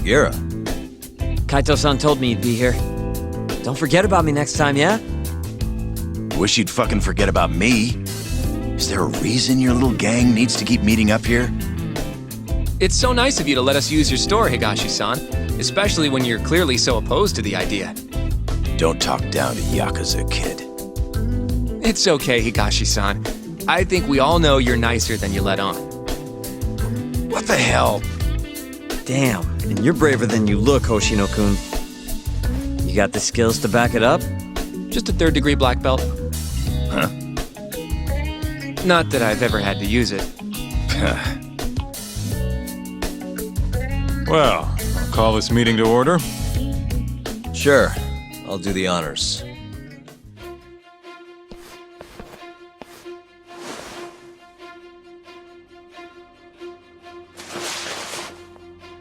Gira. Kaito-san told me you'd be here. Don't forget about me next time, yeah? Wish you'd fucking forget about me. Is there a reason your little gang needs to keep meeting up here? It's so nice of you to let us use your store, Higashi-san. Especially when you're clearly so opposed to the idea. Don't talk down to Yakuza, kid. It's okay, Higashi-san. I think we all know you're nicer than you let on. What the hell? Damn, and you're braver than you look, Hoshino-kun. You got the skills to back it up? Just a third-degree black belt. Huh? Not that I've ever had to use it. Well, I'll call this meeting to order. Sure, I'll do the honors.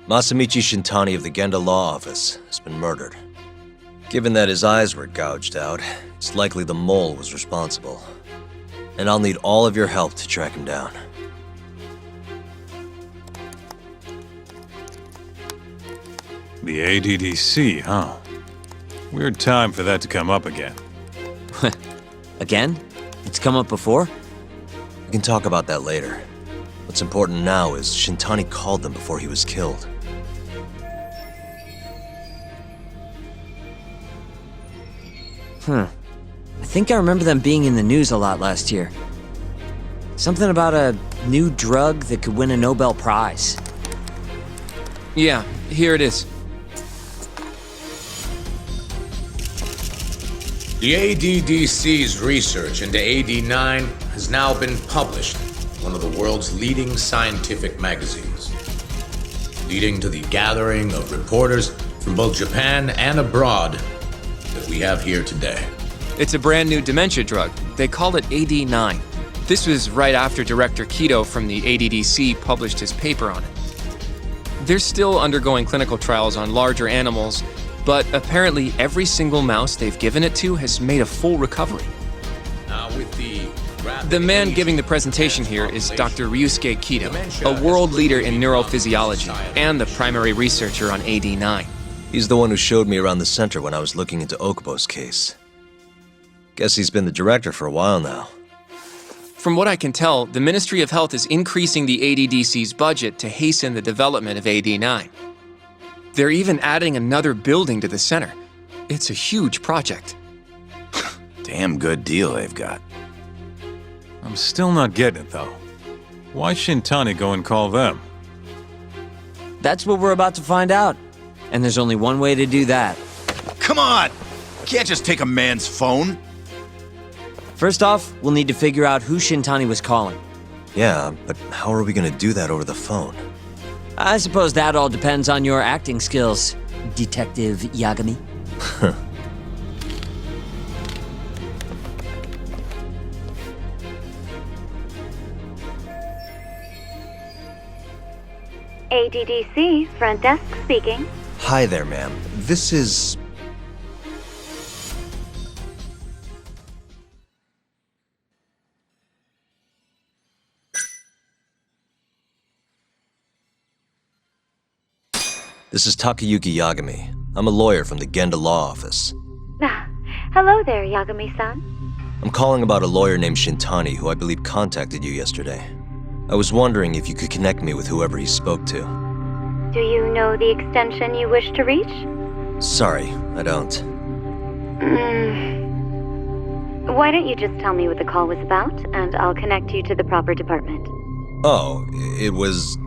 Masamichi Shintani of the Genda Law Office has been murdered. Given that his eyes were gouged out, it's likely the mole was responsible. And I'll need all of your help to track him down. The ADDC, huh? Weird time for that to come up again. Again? It's come up before? We can talk about that later. What's important now is Shintani called them before he was killed. I think I remember them being in the news a lot last year. Something about a new drug that could win a Nobel Prize. Yeah, here it is. The ADDC's research into AD9 has now been published in one of the world's leading scientific magazines, leading to the gathering of reporters from both Japan and abroad that we have here today. It's a brand new dementia drug. They call it AD9. This was right after Director Kido from the ADDC published his paper on it. They're still undergoing clinical trials on larger animals, but apparently every single mouse they've given it to has made a full recovery. Now with The man giving the presentation here is Dr. Ryusuke Kido, a world leader in neurophysiology and the primary researcher on AD9. He's the one who showed me around the center when I was looking into Okubo's case. Guess he's been the director for a while now. From what I can tell, the Ministry of Health is increasing the ADDC's budget to hasten the development of AD9. They're even adding another building to the center. It's a huge project. Damn good deal they've got. I'm still not getting it, though. Why Shintani go and call them? That's what we're about to find out. And there's only one way to do that. Come on! Can't just take a man's phone. First off, we'll need to figure out who Shintani was calling. Yeah, but how are we gonna do that over the phone? I suppose that all depends on your acting skills, Detective Yagami. ADDC, front desk speaking. Hi there, ma'am. This is... This is Takayuki Yagami. I'm a lawyer from the Genda Law Office. Hello there, Yagami-san. I'm calling about a lawyer named Shintani who I believe contacted you yesterday. I was wondering if you could connect me with whoever he spoke to. Do you know the extension you wish to reach? Sorry, I don't. Why don't you just tell me what the call was about, and I'll connect you to the proper department. Oh, it was,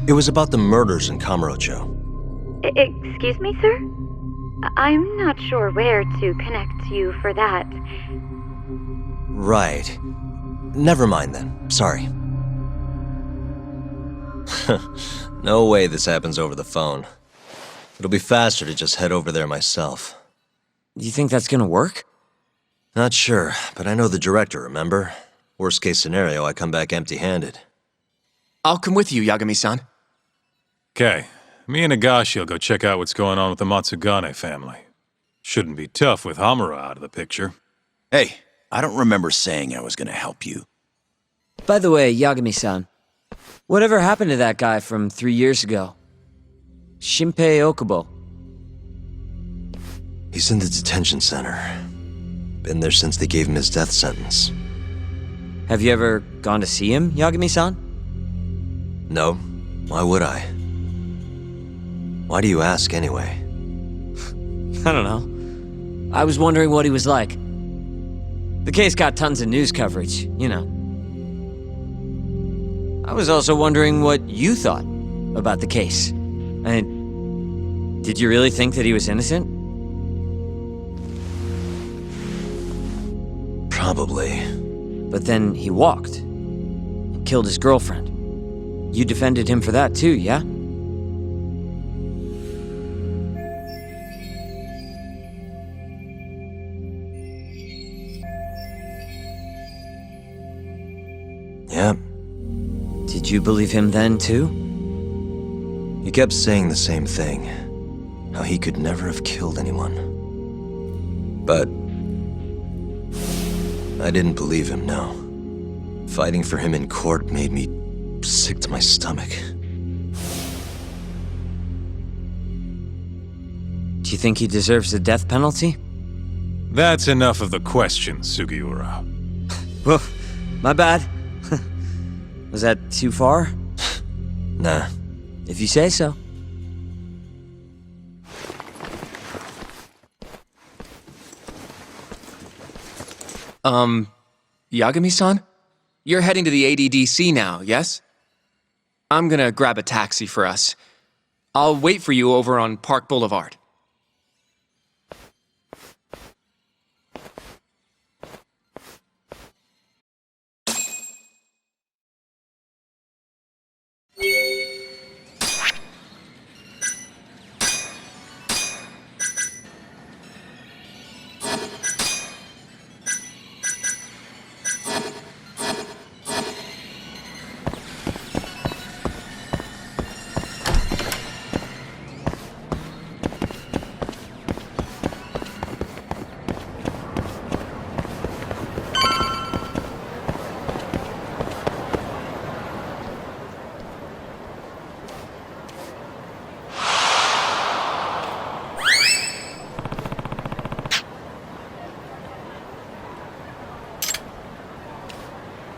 It was about the murders in Kamurocho. Excuse me, sir? I'm not sure where to connect you for that. Right. Never mind then. Sorry. No way this happens over the phone. It'll be faster to just head over there myself. You think that's gonna work? Not sure, but I know the director, remember? Worst case scenario, I come back empty-handed. I'll come with you, Yagami-san. Okay, me and Nagashi will go check out what's going on with the Matsugane family. Shouldn't be tough with Hamura out of the picture. Hey, I don't remember saying I was gonna help you. By the way, Yagami-san, whatever happened to that guy from 3 years ago? Shinpei Okubo. He's in the detention center. Been there since they gave him his death sentence. Have you ever gone to see him, Yagami-san? No, why would I? Why do you ask anyway? I don't know. I was wondering what he was like. The case got tons of news coverage, you know. I was also wondering what you thought about the case. Did you really think that he was innocent? Probably. But then he walked and killed his girlfriend. You defended him for that too, yeah? Yep. Did you believe him then too? He kept saying the same thing. How he could never have killed anyone. But I didn't believe him, no. Fighting for him in court made me sick to my stomach. Do you think he deserves the death penalty? That's enough of the questions, Sugiura. Well, my bad. Was that too far? Nah. If you say so. Yagami-san? You're heading to the ADDC now, yes? I'm gonna grab a taxi for us. I'll wait for you over on Park Boulevard.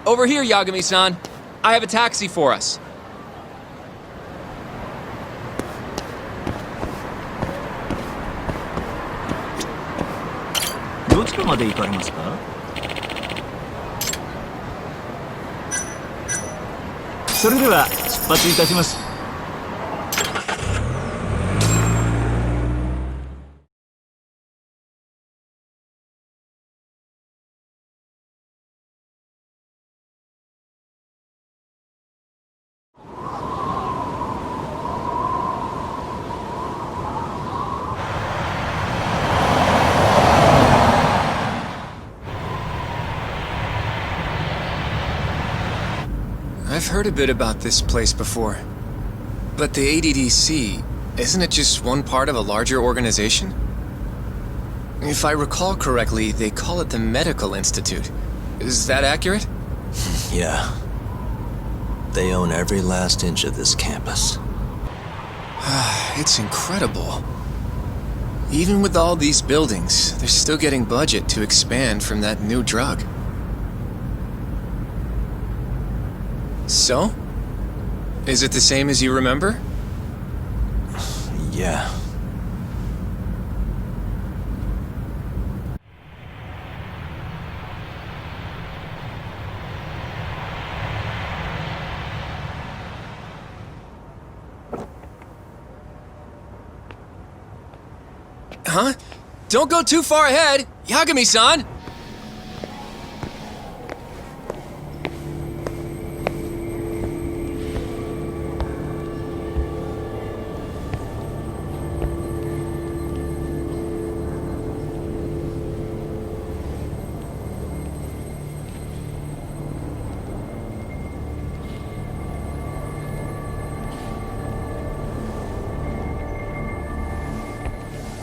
Over here, Yagami-san. I have a taxi for us. どちらまで行かれますか？それでは出発いたします。I've heard a bit about this place before. But the ADDC, isn't it just one part of a larger organization? If I recall correctly, they call it the Medical Institute. Is that accurate? Yeah. They own every last inch of this campus. It's incredible. Even with all these buildings, they're still getting budget to expand from that new drug. So? Is it the same as you remember? Yeah. Huh? Don't go too far ahead! Yagami-san!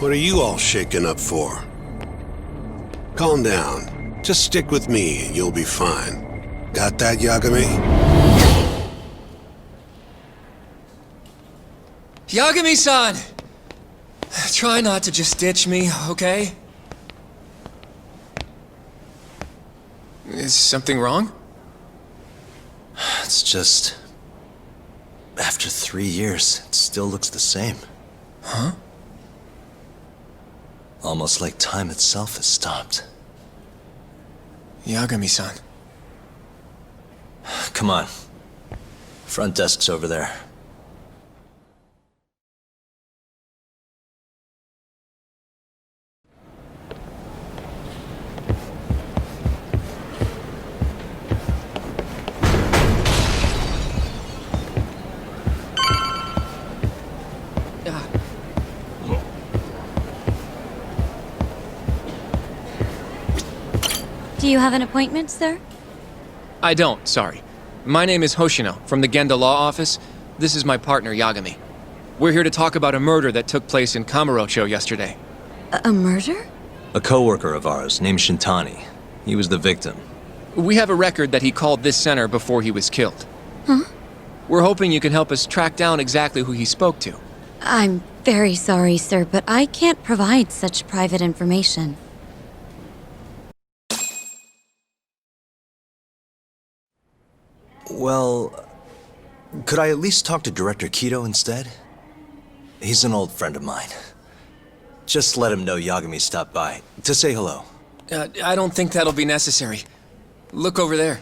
What are you all shaken up for? Calm down. Just stick with me and you'll be fine. Got that, Yagami? Yagami-san! Try not to just ditch me, okay? Is something wrong? It's just... After 3 years, it still looks the same. Huh? Almost like time itself has stopped. Yagami-san. Come on. Front desk's over there. Do you have an appointment, sir? I don't, sorry. My name is Hoshino, from the Genda Law Office. This is my partner, Yagami. We're here to talk about a murder that took place in Kamurocho yesterday. A murder? A coworker of ours named Shintani. He was the victim. We have a record that he called this center before he was killed. Huh? We're hoping you can help us track down exactly who he spoke to. I'm very sorry, sir, but I can't provide such private information. Well, could I at least talk to Director Kido instead? He's an old friend of mine. Just let him know Yagami stopped by, to say hello. I don't think that'll be necessary. Look over there.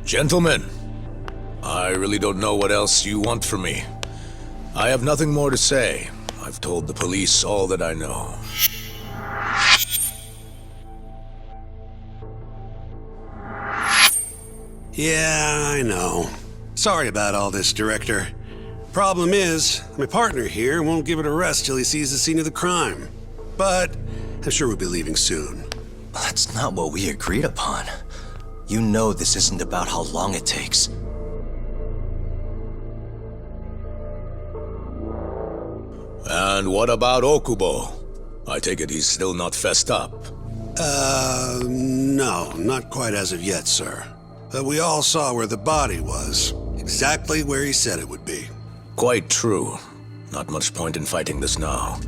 Gentlemen, I really don't know what else you want from me. I have nothing more to say. I've told the police all that I know. Yeah, I know. Sorry about all this, Director. Problem is, my partner here won't give it a rest till he sees the scene of the crime. But I'm sure we'll be leaving soon. That's not what we agreed upon. You know this isn't about how long it takes. And what about Okubo? I take it he's still not fessed up. No, not quite as of yet, sir. But we all saw where the body was. Exactly where he said it would be. Quite true. Not much point in fighting this now.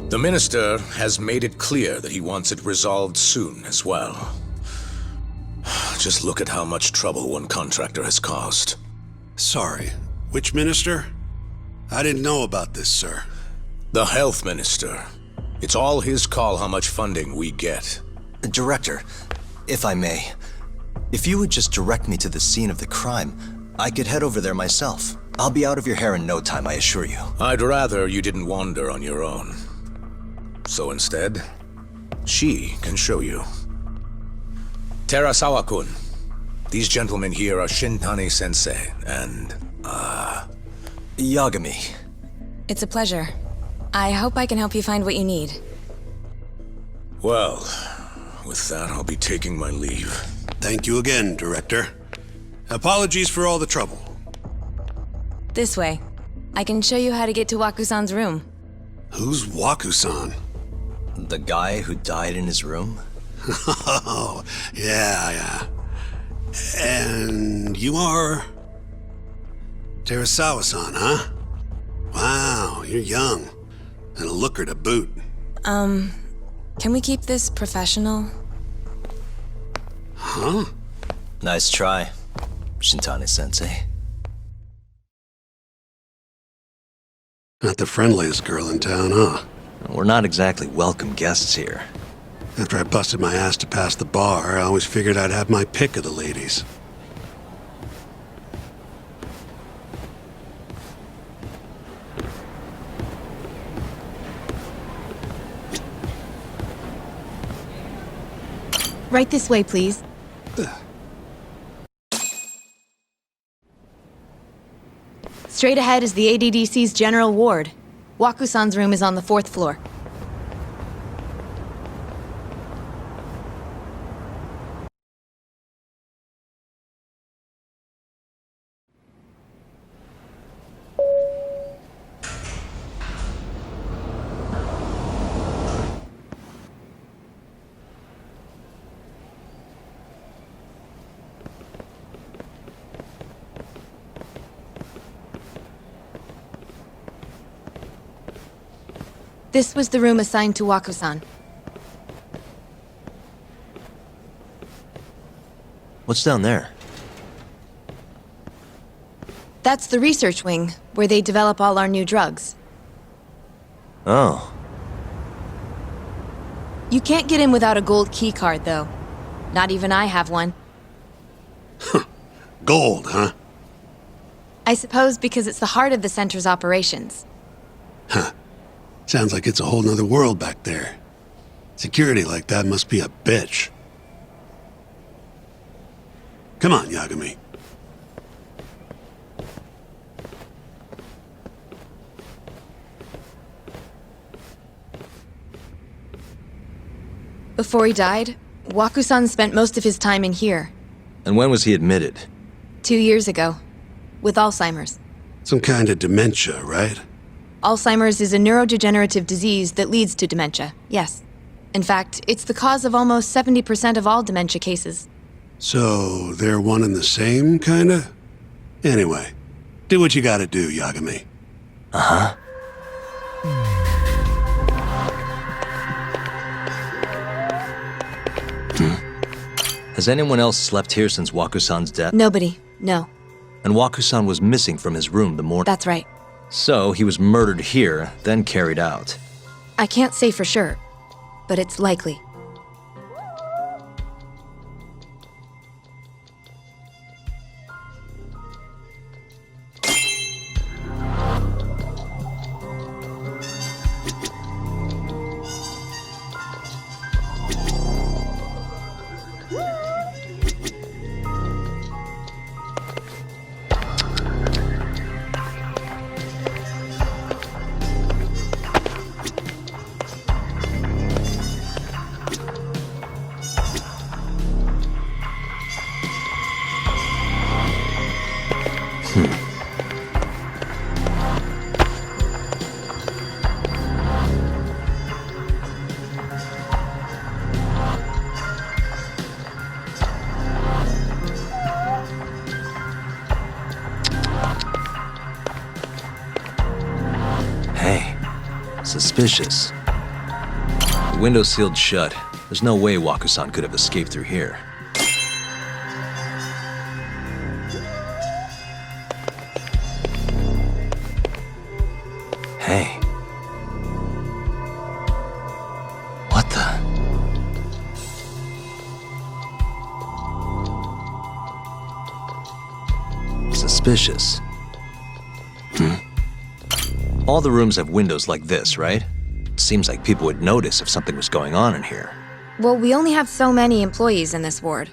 The Minister has made it clear that he wants it resolved soon as well. Just look at how much trouble one contractor has caused. Sorry, which minister? I didn't know about this, sir. The Health Minister. It's all his call how much funding we get. Director, if I may, if you would just direct me to the scene of the crime, I could head over there myself. I'll be out of your hair in no time, I assure you. I'd rather you didn't wander on your own. So instead, she can show you. Terasawa-kun, these gentlemen here are Shintani-sensei and, Yagami. It's a pleasure. I hope I can help you find what you need. Well, with that, I'll be taking my leave. Thank you again, Director. Apologies for all the trouble. This way. I can show you how to get to Waku-san's room. Who's Waku-san? The guy who died in his room? Oh, yeah. And you are... Terasawa-san, huh? Wow, you're young. And a looker to boot. Can we keep this professional? Huh? Nice try, Shintani-sensei. Not the friendliest girl in town, huh? We're not exactly welcome guests here. After I busted my ass to pass the bar, I always figured I'd have my pick of the ladies. Right this way, please. Straight ahead is the ADDC's general ward. Waku-san's room is on the 4th floor. This was the room assigned to Waku-san. What's down there? That's the research wing, where they develop all our new drugs. Oh. You can't get in without a gold key card, though. Not even I have one. Gold, huh? I suppose because it's the heart of the center's operations. Huh. Sounds like it's a whole nother world back there. Security like that must be a bitch. Come on, Yagami. Before he died, Waku-san spent most of his time in here. And when was he admitted? 2 years ago. With Alzheimer's. Some kind of dementia, right? Alzheimer's is a neurodegenerative disease that leads to dementia, yes. In fact, it's the cause of almost 70% of all dementia cases. So, they're one and the same, kinda? Anyway, do what you gotta do, Yagami. Uh-huh. Has anyone else slept here since Waku-san's death? Nobody, no. And Waku-san was missing from his room the morning. That's right. So, he was murdered here, then carried out. I can't say for sure, but it's likely. Hey, suspicious. The window's sealed shut. There's no way Waku-san could have escaped through here. Hey. What the? Suspicious. All the rooms have windows like this, right? Seems like people would notice if something was going on in here. Well, we only have so many employees in this ward.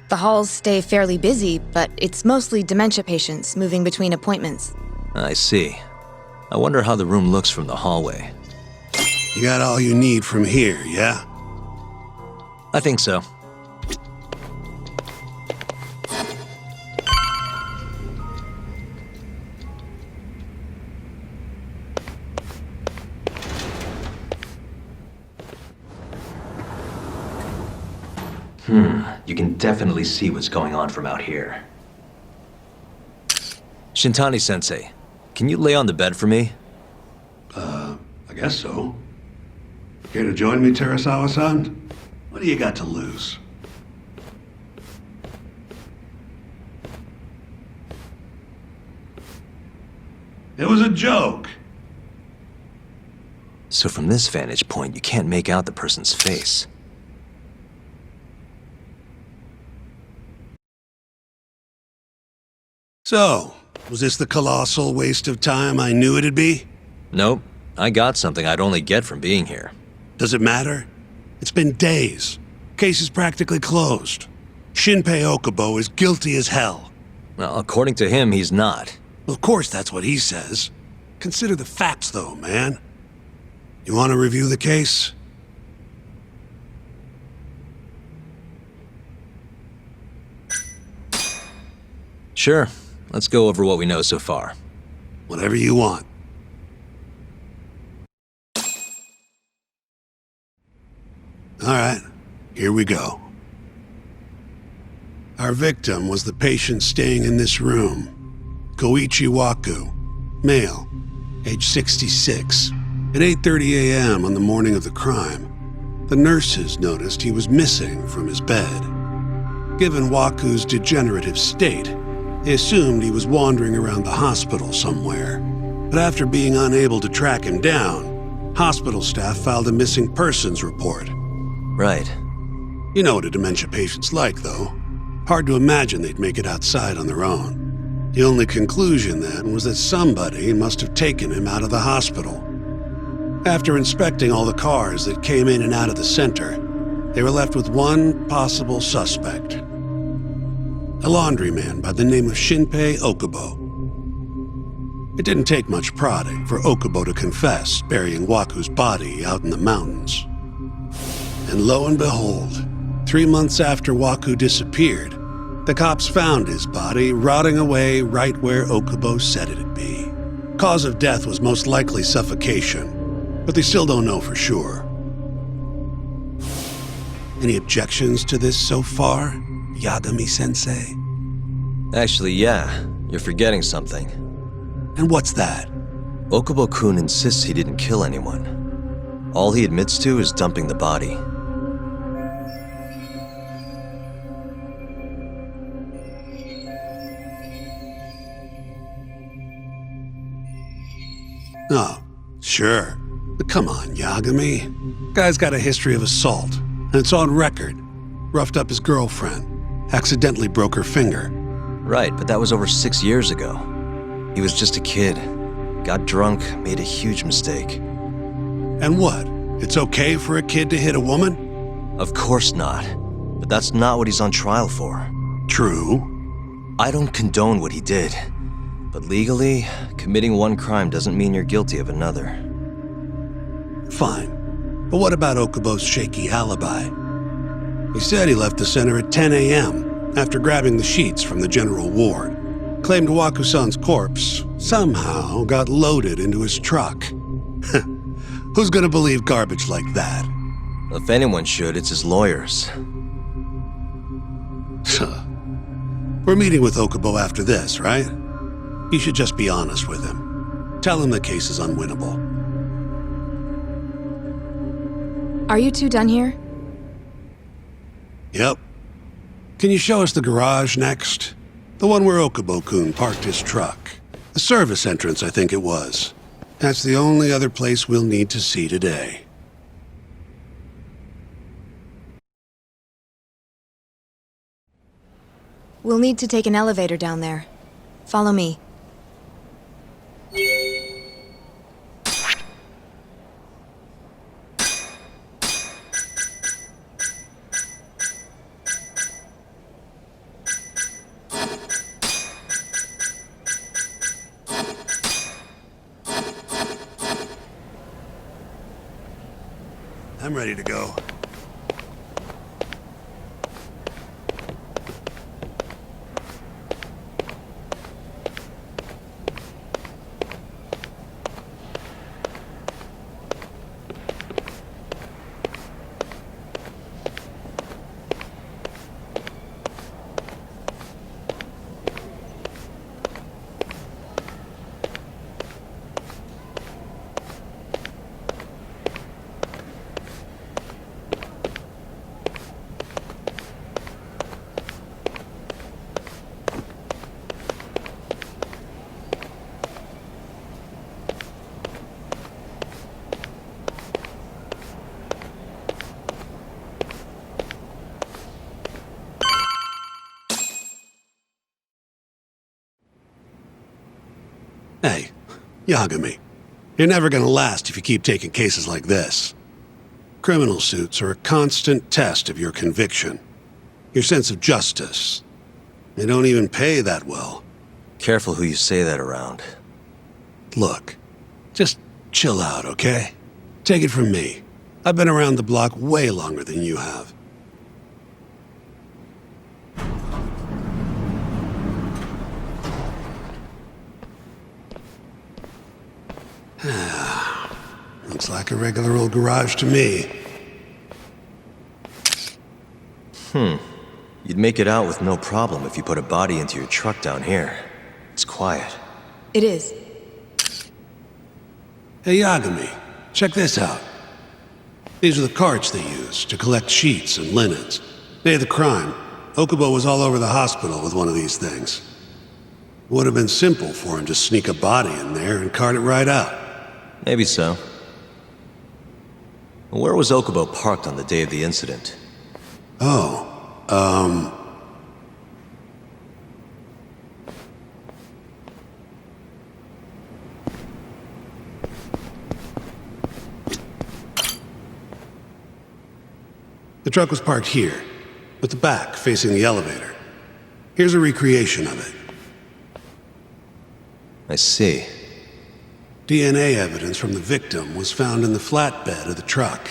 The halls stay fairly busy, but it's mostly dementia patients moving between appointments. I see. I wonder how the room looks from the hallway. You got all you need from here, yeah? I think so. You can definitely see what's going on from out here. Shintani-sensei, can you lay on the bed for me? I guess so. Care to join me, Terasawa-san? What do you got to lose? It was a joke. So from this vantage point, you can't make out the person's face. So, was this the colossal waste of time I knew it'd be? Nope. I got something I'd only get from being here. Does it matter? It's been days. Case is practically closed. Shinpei Okubo is guilty as hell. Well, according to him, he's not. Of course that's what he says. Consider the facts, though, man. You want to review the case? Sure. Let's go over what we know so far. Whatever you want. All right, here we go. Our victim was the patient staying in this room. Koichi Waku, male, age 66. At 8:30 a.m. on the morning of the crime, the nurses noticed he was missing from his bed. Given Waku's degenerative state, they assumed he was wandering around the hospital somewhere. But after being unable to track him down, hospital staff filed a missing persons report. Right. You know what a dementia patient's like, though. Hard to imagine they'd make it outside on their own. The only conclusion then was that somebody must have taken him out of the hospital. After inspecting all the cars that came in and out of the center, they were left with one possible suspect. A laundryman by the name of Shinpei Okubo. It didn't take much prodding for Okubo to confess burying Waku's body out in the mountains. And lo and behold, 3 months after Waku disappeared, the cops found his body rotting away right where Okubo said it'd be. Cause of death was most likely suffocation, but they still don't know for sure. Any objections to this so far, Yagami-sensei? Actually, yeah. You're forgetting something. And what's that? Okubo-kun insists he didn't kill anyone. All he admits to is dumping the body. Oh, sure. But come on, Yagami. Guy's got a history of assault, and it's on record. Roughed up his girlfriend. Accidentally broke her finger. Right, but that was over 6 years ago. He was just a kid. Got drunk, made a huge mistake. And what? It's okay for a kid to hit a woman? Of course not. But that's not what he's on trial for. True. I don't condone what he did. But legally, committing one crime doesn't mean you're guilty of another. Fine. But what about Okubo's shaky alibi? He said he left the center at 10 a.m. after grabbing the sheets from the general ward. Claimed Waku-san's corpse somehow got loaded into his truck. Who's gonna believe garbage like that? If anyone should, it's his lawyers. We're meeting with Okubo after this, right? You should just be honest with him. Tell him the case is unwinnable. Are you two done here? Yep. Can you show us the garage next? The one where Okubo-kun parked his truck. The service entrance, I think it was. That's the only other place we'll need to see today. We'll need to take an elevator down there. Follow me. I'm ready to go. Hey, Yagami, you're never gonna last if you keep taking cases like this. Criminal suits are a constant test of your conviction, your sense of justice. They don't even pay that well. Careful who you say that around. Look, just chill out, okay? Take it from me. I've been around the block way longer than you have. Looks like a regular old garage to me. You'd make it out with no problem if you put a body into your truck down here. It's quiet. It is. Hey, Yagami, check this out. These are the carts they use to collect sheets and linens. Day of the crime, Okubo was all over the hospital with one of these things. Would have been simple for him to sneak a body in there and cart it right out. Maybe so. Where was Okubo parked on the day of the incident? The truck was parked here, with the back facing the elevator. Here's a recreation of it. I see. DNA evidence from the victim was found in the flatbed of the truck.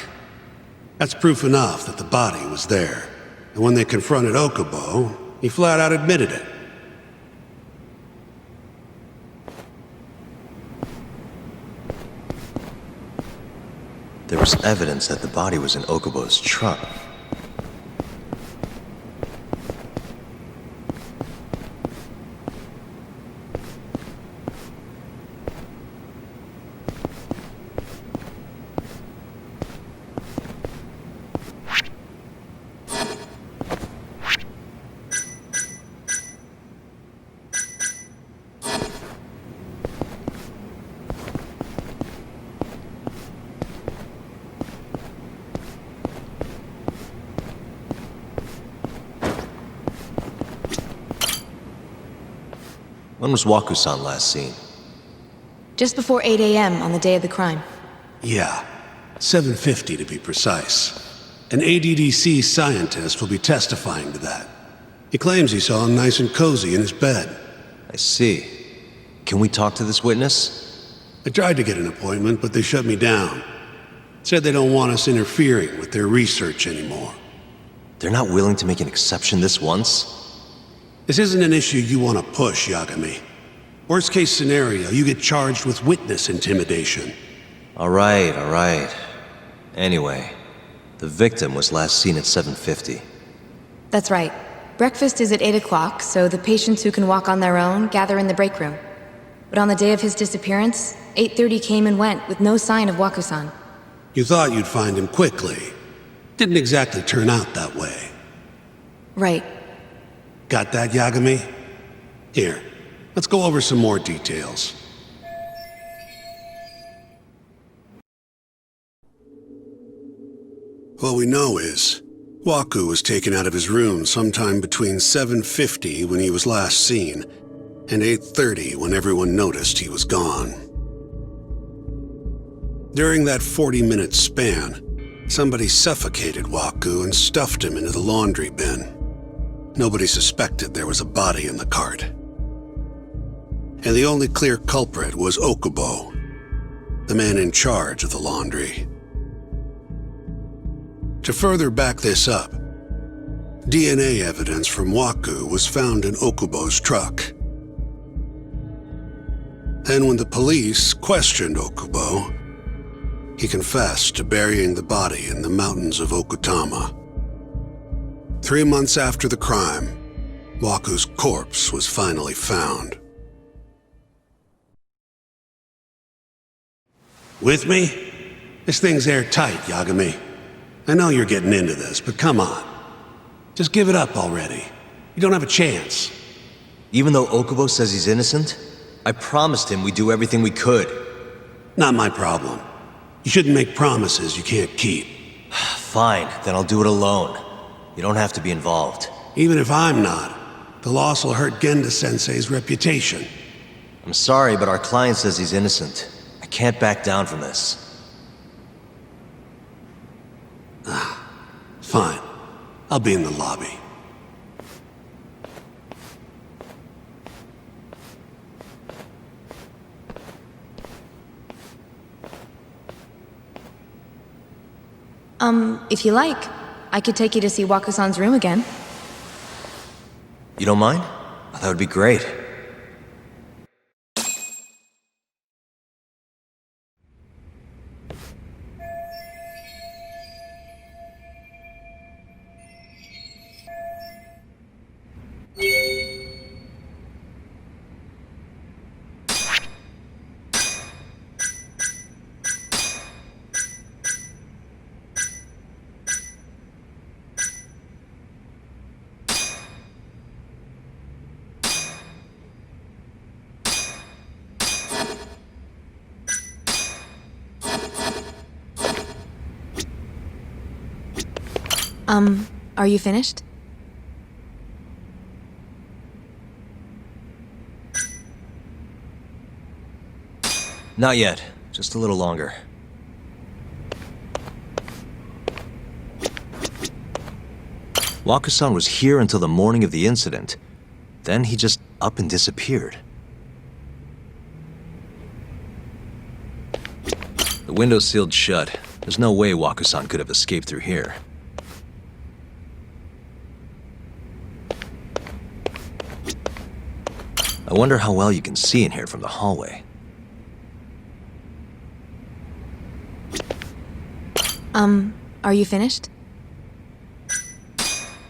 That's proof enough that the body was there. And when they confronted Okubo, he flat out admitted it. There was evidence that the body was in Okubo's truck. When was Waku-san last seen? Just before 8 a.m. on the day of the crime. Yeah, 7:50 to be precise. An ADDC scientist will be testifying to that. He claims he saw him nice and cozy in his bed. I see. Can we talk to this witness? I tried to get an appointment, but they shut me down. Said they don't want us interfering with their research anymore. They're not willing to make an exception this once? This isn't an issue you want to push, Yagami. Worst case scenario, you get charged with witness intimidation. All right. Anyway, the victim was last seen at 7:50. That's right. Breakfast is at 8 o'clock, so the patients who can walk on their own gather in the break room. But on the day of his disappearance, 8:30 came and went with no sign of Waku-san. You thought you'd find him quickly. Didn't exactly turn out that way. Right. Got that, Yagami? Here, let's go over some more details. What we know is, Waku was taken out of his room sometime between 7:50 when he was last seen, and 8:30 when everyone noticed he was gone. During that 40-minute span, somebody suffocated Waku and stuffed him into the laundry bin. Nobody suspected there was a body in the cart. And the only clear culprit was Okubo, the man in charge of the laundry. To further back this up, DNA evidence from Waku was found in Okubo's truck. Then when the police questioned Okubo, he confessed to burying the body in the mountains of Okutama. 3 months after the crime, Waku's corpse was finally found. With me? This thing's airtight, Yagami. I know you're getting into this, but come on. Just give it up already. You don't have a chance. Even though Okubo says he's innocent, I promised him we'd do everything we could. Not my problem. You shouldn't make promises you can't keep. Fine, then I'll do it alone. You don't have to be involved. Even if I'm not, the loss will hurt Genda-sensei's reputation. I'm sorry, but our client says he's innocent. I can't back down from this. Fine. I'll be in the lobby. If you like, I could take you to see Waku-san's room again. You don't mind? That would be great. Are you finished? Not yet. Just a little longer. Waku-san was here until the morning of the incident. Then he just up and disappeared. The window's sealed shut. There's no way Waku-san could have escaped through here. I wonder how well you can see in here from the hallway. Are you finished?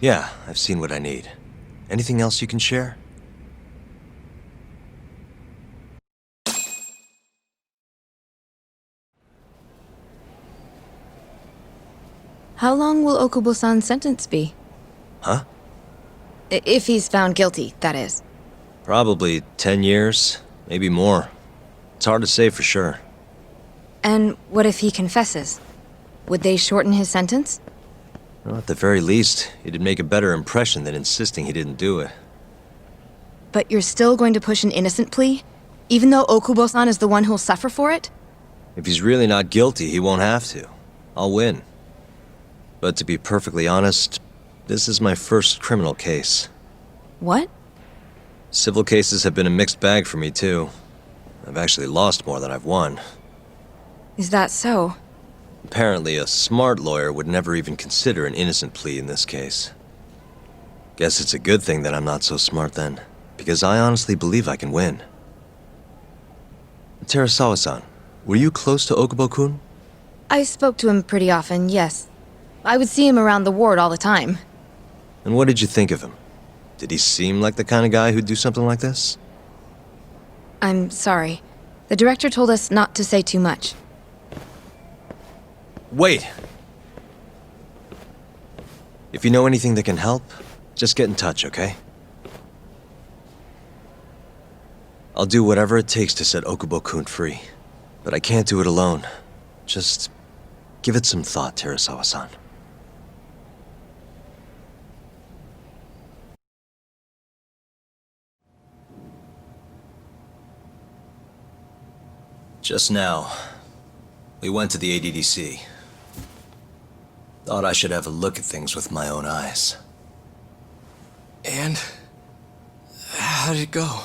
Yeah, I've seen what I need. Anything else you can share? How long will Okubo-san's sentence be? Huh? If he's found guilty, that is. Probably 10 years, maybe more. It's hard to say for sure. And what if he confesses? Would they shorten his sentence? Well, at the very least, it'd make a better impression than insisting he didn't do it. But you're still going to push an innocent plea? Even though Okubo-san is the one who'll suffer for it? If he's really not guilty, he won't have to. I'll win. But to be perfectly honest, this is my first criminal case. What? Civil cases have been a mixed bag for me, too. I've actually lost more than I've won. Is that so? Apparently, a smart lawyer would never even consider an innocent plea in this case. Guess it's a good thing that I'm not so smart then, because I honestly believe I can win. Terasawa-san, were you close to Okubo-kun? I spoke to him pretty often, yes. I would see him around the ward all the time. And what did you think of him? Did he seem like the kind of guy who'd do something like this? I'm sorry. The director told us not to say too much. Wait! If you know anything that can help, just get in touch, okay? I'll do whatever it takes to set Okubo-kun free. But I can't do it alone. Just give it some thought, Terasawa-san. Just now, we went to the ADDC. Thought I should have a look at things with my own eyes. And? How did it go?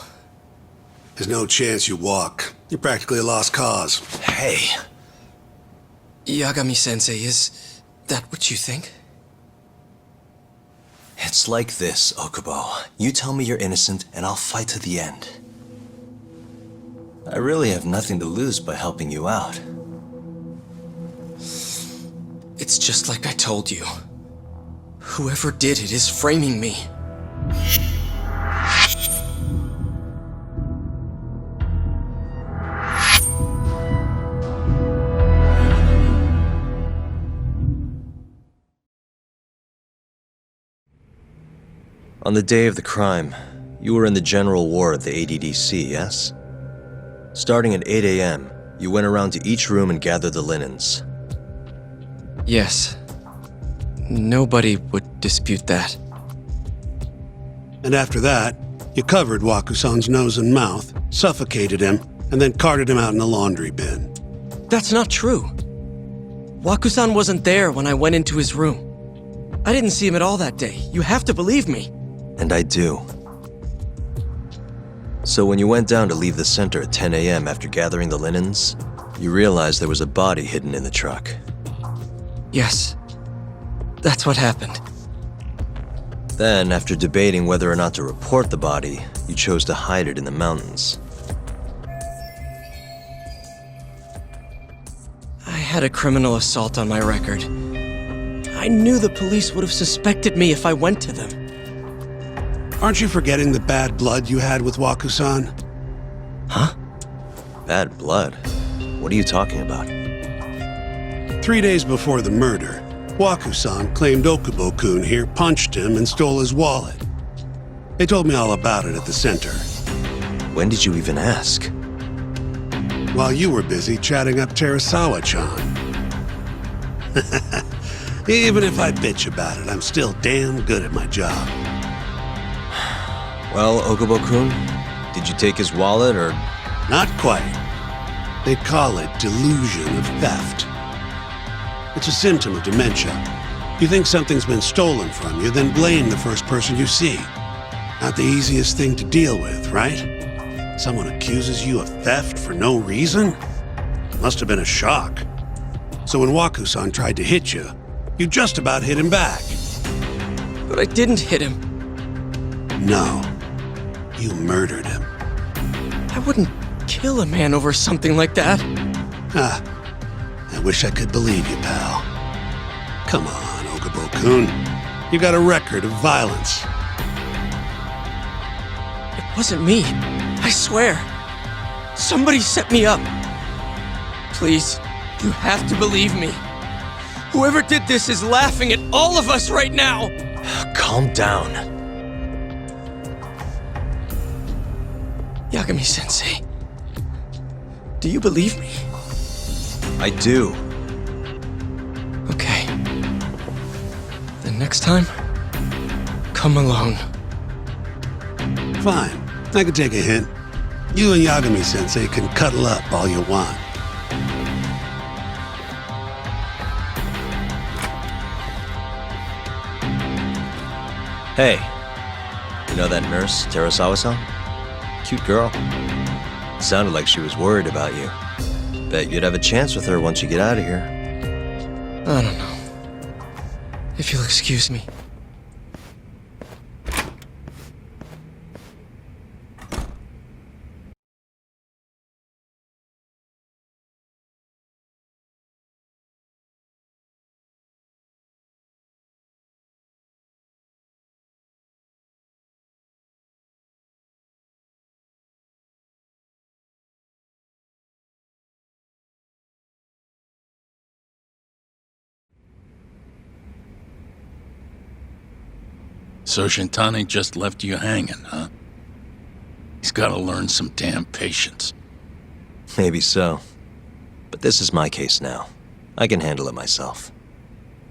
There's no chance you walk. You're practically a lost cause. Hey! Yagami-sensei, is that what you think? It's like this, Okubo. You tell me you're innocent, and I'll fight to the end. I really have nothing to lose by helping you out. It's just like I told you. Whoever did it is framing me. On the day of the crime, you were in the general ward at the ADDC, yes? Starting at 8 a.m., you went around to each room and gathered the linens. Yes. Nobody would dispute that. And after that, you covered Waku-san's nose and mouth, suffocated him, and then carted him out in the laundry bin. That's not true. Waku-san wasn't there when I went into his room. I didn't see him at all that day. You have to believe me. And I do. So when you went down to leave the center at 10 a.m. after gathering the linens, you realized there was a body hidden in the truck. Yes. That's what happened. Then, after debating whether or not to report the body, you chose to hide it in the mountains. I had a criminal assault on my record. I knew the police would have suspected me if I went to them. Aren't you forgetting the bad blood you had with Waku-san? Huh? Bad blood? What are you talking about? 3 days before the murder, Waku-san claimed Okubo-kun here punched him and stole his wallet. They told me all about it at the center. When did you even ask? While you were busy chatting up Terasawa-chan. Even if I bitch about it, I'm still damn good at my job. Well, Okubo-kun, did you take his wallet or... Not quite. They call it delusion of theft. It's a symptom of dementia. You think something's been stolen from you, then blame the first person you see. Not the easiest thing to deal with, right? Someone accuses you of theft for no reason? Must have been a shock. So when Waku-san tried to hit you, you just about hit him back. But I didn't hit him. No. You murdered him. I wouldn't kill a man over something like that. I wish I could believe you, pal. Come on, Okubo-kun. You got a record of violence. It wasn't me. I swear. Somebody set me up. Please, you have to believe me. Whoever did this is laughing at all of us right now. Calm down. Yagami-sensei, do you believe me? I do. Okay. Then next time, come alone. Fine. I can take a hint. You and Yagami-sensei can cuddle up all you want. Hey, you know that nurse, Terasawa-san? Cute girl. Sounded like she was worried about you. Bet you'd have a chance with her once you get out of here. I don't know. If you'll excuse me. So Shintani just left you hanging, huh? He's gotta learn some damn patience. Maybe so. But this is my case now. I can handle it myself.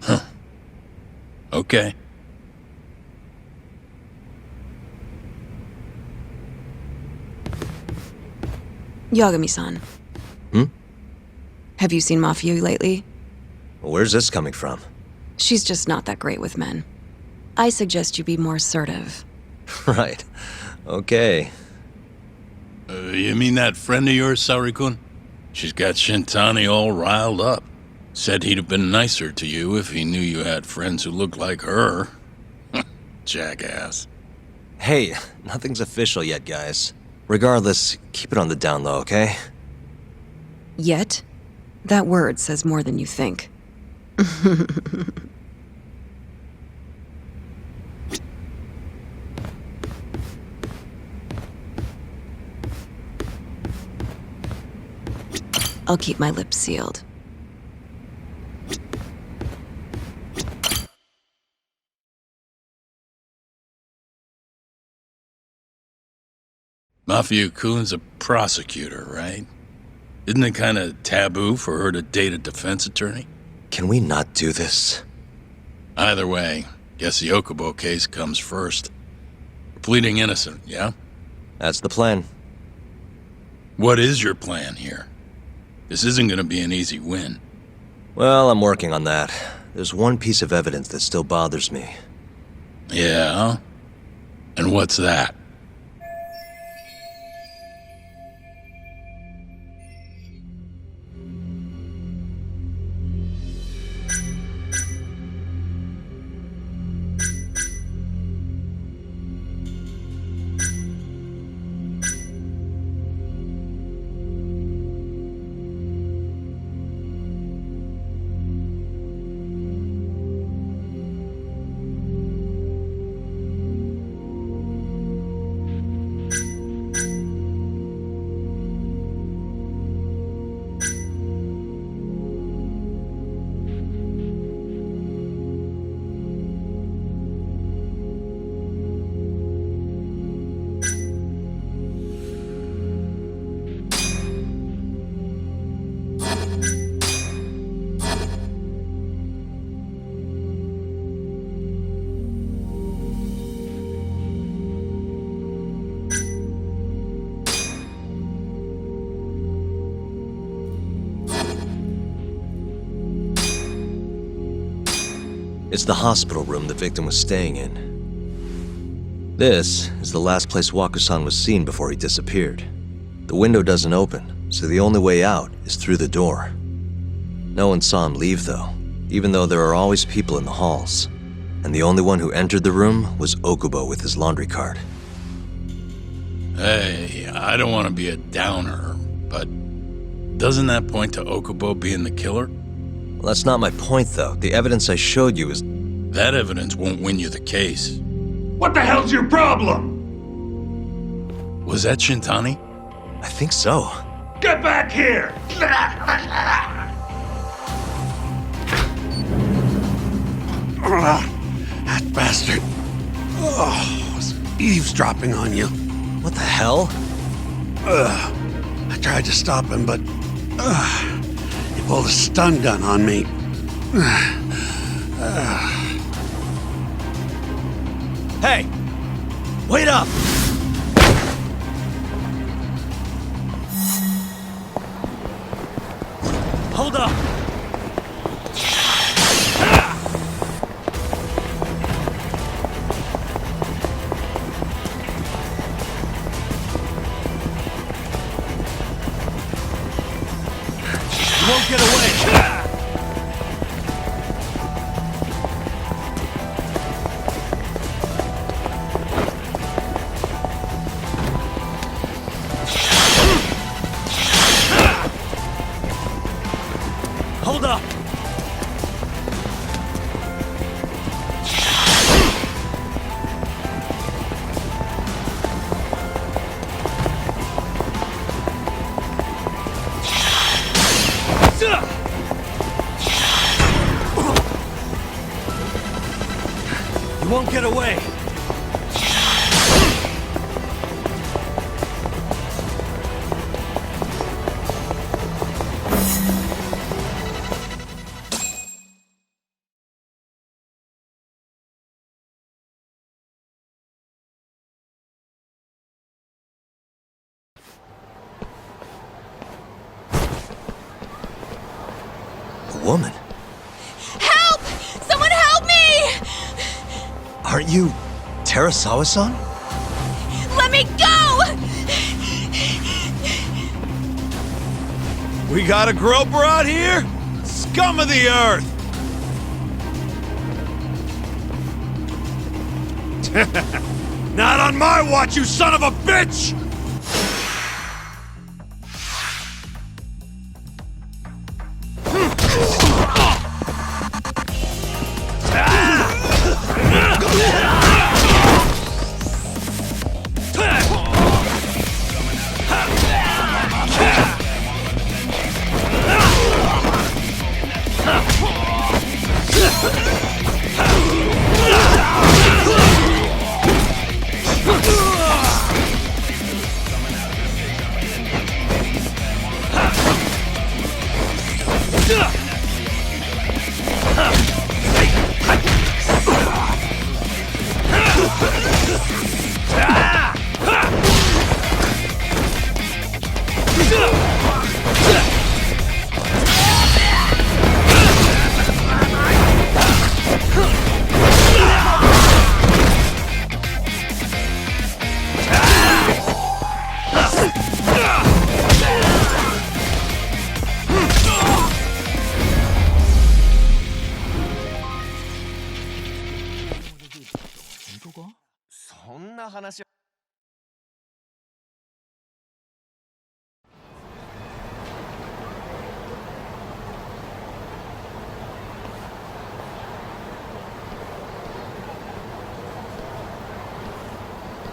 Huh. Okay. Yagami-san. Have you seen Mafia lately? Where's this coming from? She's just not that great with men. I suggest you be more assertive. Right. Okay. You mean that friend of yours, Saori-kun? She's got Shintani all riled up. Said he'd have been nicer to you if he knew you had friends who looked like her. Jackass. Hey, nothing's official yet, guys. Regardless, keep it on the down low, okay? Yet? That word says more than you think. I'll keep my lips sealed. Mafia-kun's a prosecutor, right? Isn't it kind of taboo for her to date a defense attorney? Can we not do this? Either way, guess the Okubo case comes first. We're pleading innocent, yeah? That's the plan. What is your plan here? This isn't gonna be an easy win. Well, I'm working on that. there's one piece of evidence that still bothers me. Yeah? And what's that? It's the hospital room the victim was staying in. This is the last place Wakusan was seen before he disappeared. The window doesn't open, so the only way out is through the door. No one saw him leave, though, even though there are always people in the halls. And the only one who entered the room was Okubo with his laundry cart. Hey, I don't want to be a downer, but doesn't that point to Okubo being the killer? Well, that's not my point, though. The evidence I showed you is... That evidence won't win you the case. What the hell's your problem? Was that Shintani? I think so. Get back here! That bastard. Oh, was eavesdropping on you. What the hell? I tried to stop him, but... he pulled a stun gun on me. Hey! Wait up! Hold up! You won't get away! Hold up! You won't get away! A woman? Help! Someone help me! Aren't you Terasawa-san? Let me go! We got a groper out here? Scum of the earth! Not on my watch, you son of a bitch!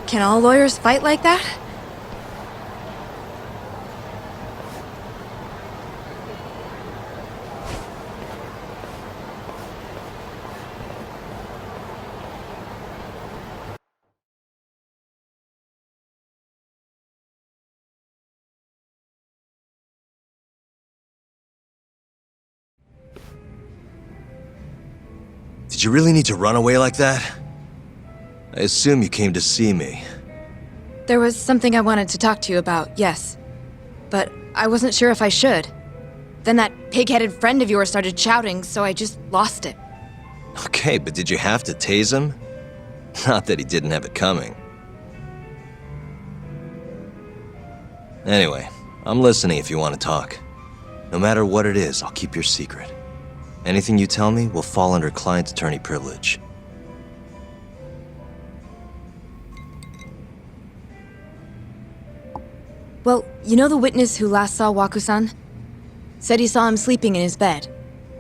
Can all lawyers fight like that? Did you really need to run away like that? I assume you came to see me. There was something I wanted to talk to you about, yes. But I wasn't sure if I should. Then that pig-headed friend of yours started shouting, so I just lost it. Okay, but did you have to tase him? Not that he didn't have it coming. Anyway, I'm listening if you want to talk. No matter what it is, I'll keep your secret. Anything you tell me will fall under client attorney privilege. Well, you know the witness who last saw Waku-san? Said he saw him sleeping in his bed.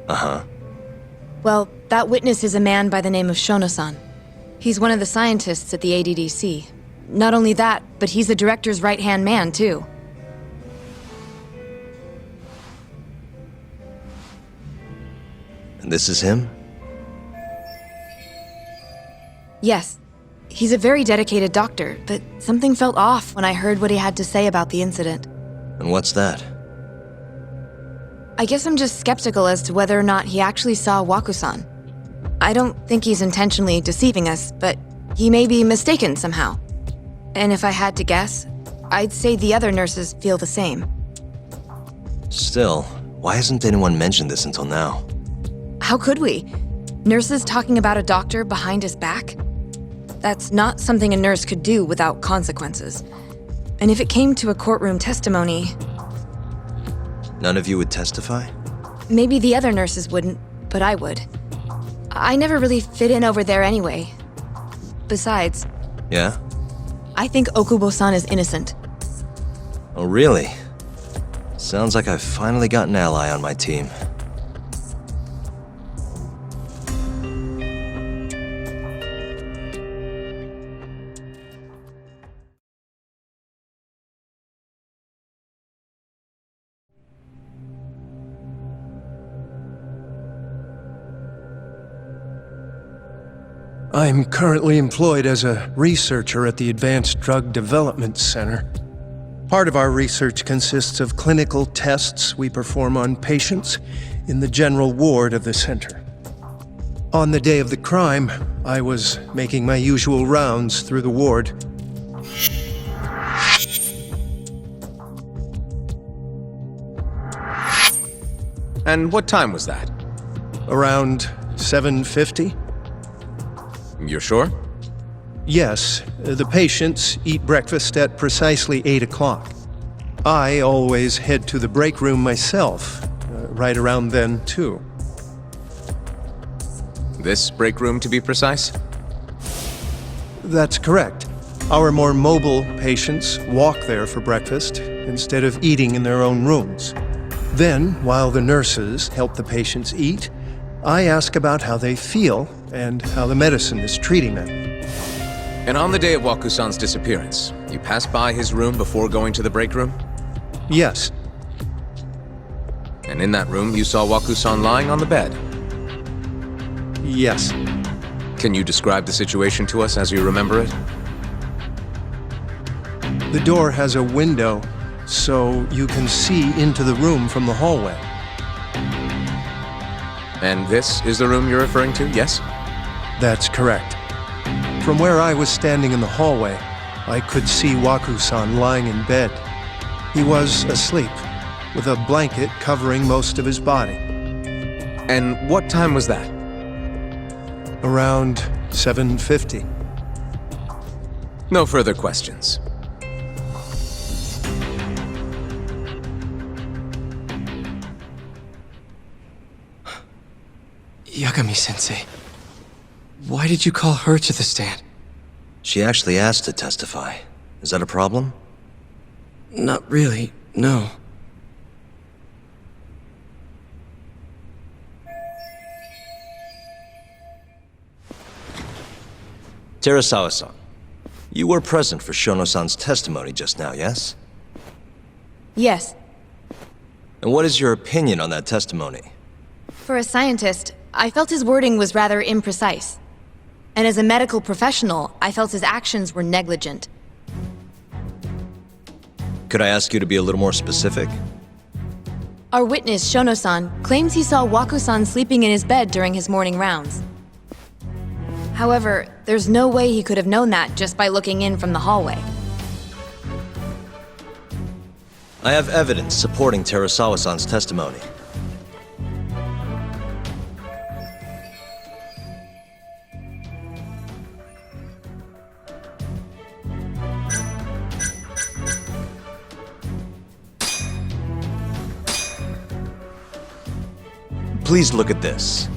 Uh-huh. Well, that witness is a man by the name of Shono-san. He's one of the scientists at the ADDC. Not only that, but he's the director's right-hand man, too. And this is him? Yes. He's a very dedicated doctor, but something felt off when I heard what he had to say about the incident. And what's that? I guess I'm just skeptical as to whether or not he actually saw Waku-san. I don't think he's intentionally deceiving us, but he may be mistaken somehow. And if I had to guess, I'd say the other nurses feel the same. Still, why hasn't anyone mentioned this until now? How could we? Nurses talking about a doctor behind his back? That's not something a nurse could do without consequences. And if it came to a courtroom testimony... None of you would testify? Maybe the other nurses wouldn't, but I would. I never really fit in over there anyway. Besides... Yeah? I think Okubo-san is innocent. Oh, really? Sounds like I've finally got an ally on my team. I'm currently employed as a researcher at the Advanced Drug Development Center. Part of our research consists of clinical tests we perform on patients in the general ward of the center. On the day of the crime, I was making my usual rounds through the ward. And what time was that? Around 7:50? You're sure? Yes, the patients eat breakfast at precisely 8 o'clock. I always head to the break room myself, right around then, too. This break room, to be precise? That's correct. Our more mobile patients walk there for breakfast instead of eating in their own rooms. Then, while the nurses help the patients eat, I ask about how they feel and how the medicine is treating them. And on the day of Waku-san's disappearance, you passed by his room before going to the break room? Yes. And in that room, you saw Waku-san lying on the bed? Yes. Can you describe the situation to us as you remember it? The door has a window, so you can see into the room from the hallway. And this is the room you're referring to, yes? That's correct. From where I was standing in the hallway, I could see Waku-san lying in bed. He was asleep, with a blanket covering most of his body. And what time was that? Around 7:50. No further questions. Yagami-sensei, why did you call her to the stand? She actually asked to testify. Is that a problem? Not really, no. Terasawa-san, you were present for Shono-san's testimony just now, yes? Yes. And what is your opinion on that testimony? For a scientist, I felt his wording was rather imprecise. And as a medical professional, I felt his actions were negligent. Could I ask you to be a little more specific? Our witness, Shono-san, claims he saw Waku-san sleeping in his bed during his morning rounds. However, there's no way he could have known that just by looking in from the hallway. I have evidence supporting Terasawa-san's testimony. Please look at this.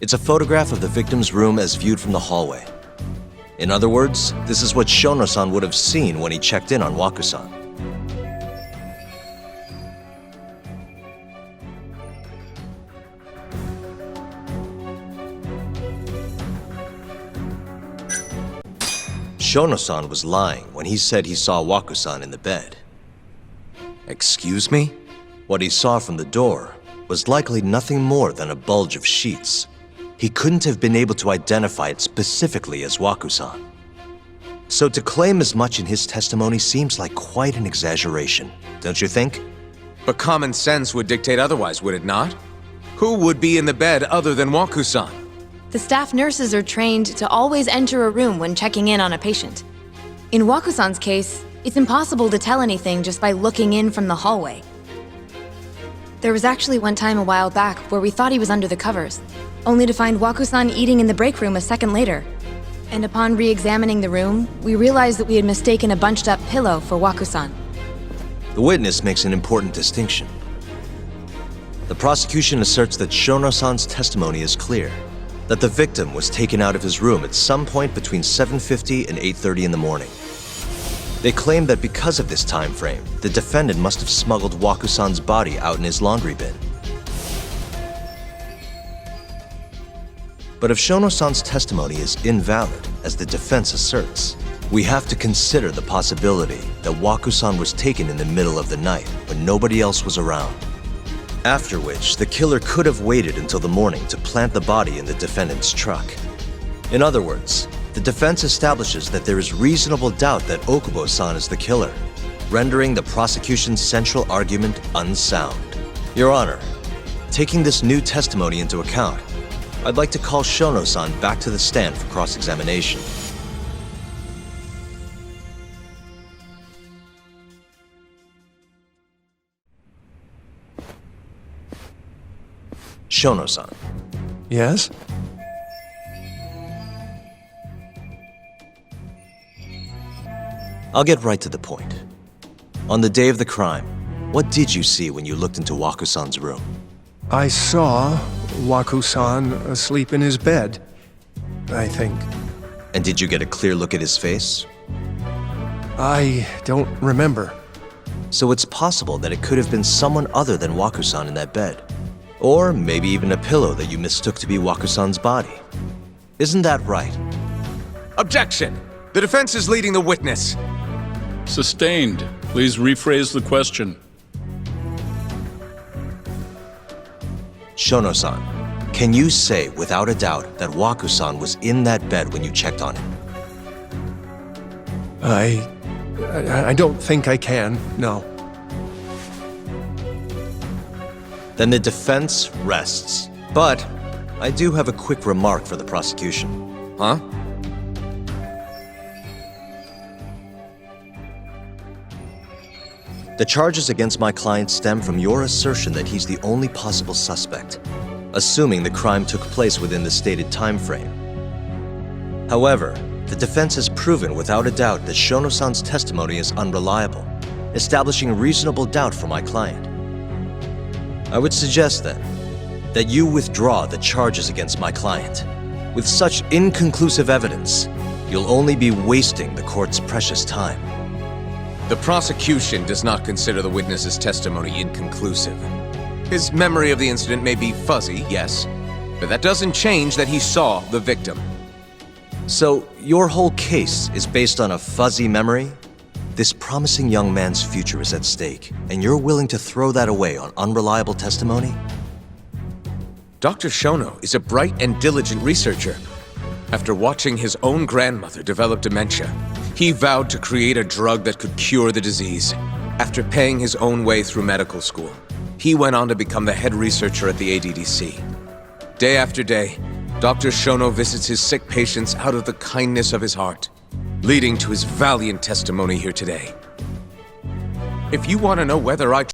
It's a photograph of the victim's room as viewed from the hallway. In other words, this is what Shono-san would have seen when he checked in on Waku-san. Shono-san was lying when he said he saw Waku-san in the bed. Excuse me? What he saw from the door was likely nothing more than a bulge of sheets. He couldn't have been able to identify it specifically as Waku-san. So to claim as much in his testimony seems like quite an exaggeration, don't you think? But common sense would dictate otherwise, would it not? Who would be in the bed other than Waku-san? The staff nurses are trained to always enter a room when checking in on a patient. In Waku-san's case, it's impossible to tell anything just by looking in from the hallway. There was actually one time a while back where we thought he was under the covers, only to find Waku-san eating in the break room a second later. And upon re-examining the room, we realized that we had mistaken a bunched-up pillow for Waku-san. The witness makes an important distinction. The prosecution asserts that Shono-san's testimony is clear, that the victim was taken out of his room at some point between 7:50 and 8:30 in the morning. They claim that because of this time frame, the defendant must have smuggled Waku-san's body out in his laundry bin. But if Shono-san's testimony is invalid, as the defense asserts, we have to consider the possibility that Waku-san was taken in the middle of the night when nobody else was around. After which, the killer could have waited until the morning to plant the body in the defendant's truck. In other words, the defense establishes that there is reasonable doubt that Okubo-san is the killer, rendering the prosecution's central argument unsound. Your Honor, taking this new testimony into account, I'd like to call Shono-san back to the stand for cross-examination. Shono-san. Yes? I'll get right to the point. On the day of the crime, what did you see when you looked into Waku-san's room? I saw Waku-san asleep in his bed, I think. And did you get a clear look at his face? I don't remember. So it's possible that it could have been someone other than Waku-san in that bed. Or maybe even a pillow that you mistook to be Waku-san's body. Isn't that right? Objection! The defense is leading the witness. Sustained. Please rephrase the question. Shono-san, can you say without a doubt that Waku-san was in that bed when you checked on him? I don't think I can, no. Then the defense rests. But I do have a quick remark for the prosecution. Huh? The charges against my client stem from your assertion that he's the only possible suspect, assuming the crime took place within the stated time frame. However, the defense has proven without a doubt that Shono-san's testimony is unreliable, establishing reasonable doubt for my client. I would suggest then that you withdraw the charges against my client. With such inconclusive evidence, you'll only be wasting the court's precious time. The prosecution does not consider the witness's testimony inconclusive. His memory of the incident may be fuzzy, yes, but that doesn't change that he saw the victim. So, your whole case is based on a fuzzy memory? This promising young man's future is at stake, and you're willing to throw that away on unreliable testimony? Dr. Shono is a bright and diligent researcher. After watching his own grandmother develop dementia, he vowed to create a drug that could cure the disease. After paying his own way through medical school, he went on to become the head researcher at the ADDC. Day after day, Dr. Shono visits his sick patients out of the kindness of his heart, leading to his valiant testimony here today. If you want to know whether I